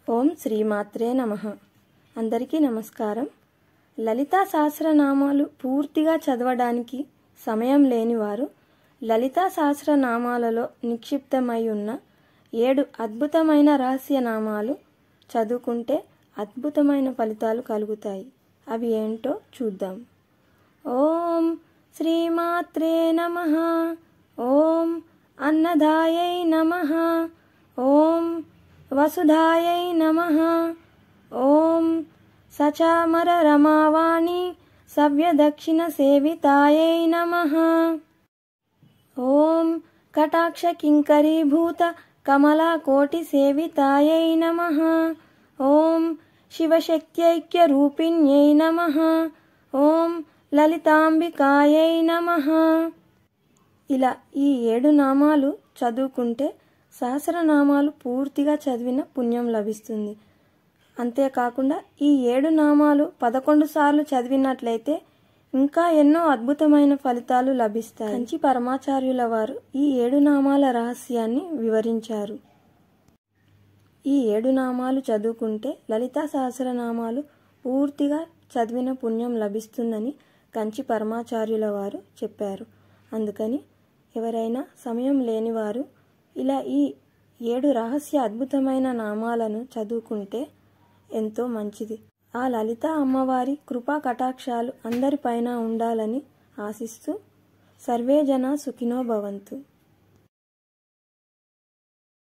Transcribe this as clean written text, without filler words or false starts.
ఓం శ్రీమాత్రే నమః. అందరికీ నమస్కారం. లలితా సహస్రనామాలు పూర్తిగా చదవడానికి సమయం లేనివారు లలితా సహస్రనామాలలో నిక్షిప్తమై ఉన్న 7 అద్భుతమైన రహస్యనామాలు చదువుకుంటే అద్భుతమైన ఫలితాలు కలుగుతాయి. అవి ఏంటో చూద్దాం. ఓం శ్రీమాత్రే నమః. ఓం అన్నదాయై నమః. ఓం వసుధాయై నమః. ఓం సచామర రమావాణి సవ్యదక్షిణ సేవితాయై నమః. ఓం కటాక్ష కింకరీభూత కమలాకోటి సేవితాయై నమః. ఓం శివశక్త్యైక్య రూపిణ్యై నమః. ఓం లలితాంబికాయై నమః. ఇలా ఈ 7 నామాలు చదువుకుంటే సహస్రనామాలు పూర్తిగా చదివిన పుణ్యం లభిస్తుంది. అంతేకాకుండా ఈ 7 నామాలు 11 సార్లు చదివినట్లయితే ఇంకా ఎన్నో అద్భుతమైన ఫలితాలు లభిస్తాయి. కంచి పరమాచార్యుల వారు ఈ 7 నామాల రహస్యాన్ని వివరించారు. ఈ 7 నామాలు చదువుకుంటే లలితా సహస్రనామాలు పూర్తిగా చదివిన పుణ్యం లభిస్తుందని కంచి పరమాచార్యుల వారు చెప్పారు. అందుకని ఎవరైనా సమయం లేనివారు ఇలా ఈ 7 రహస్య అద్భుతమైన నామాలను చదువుకుంటే ఎంతో మంచిది. ఆ లలిత అమ్మవారి కృపా కటాక్షాలు అందరిపైన ఉండాలని ఆశిస్తూ సర్వే జనా సుఖినో భవంతు.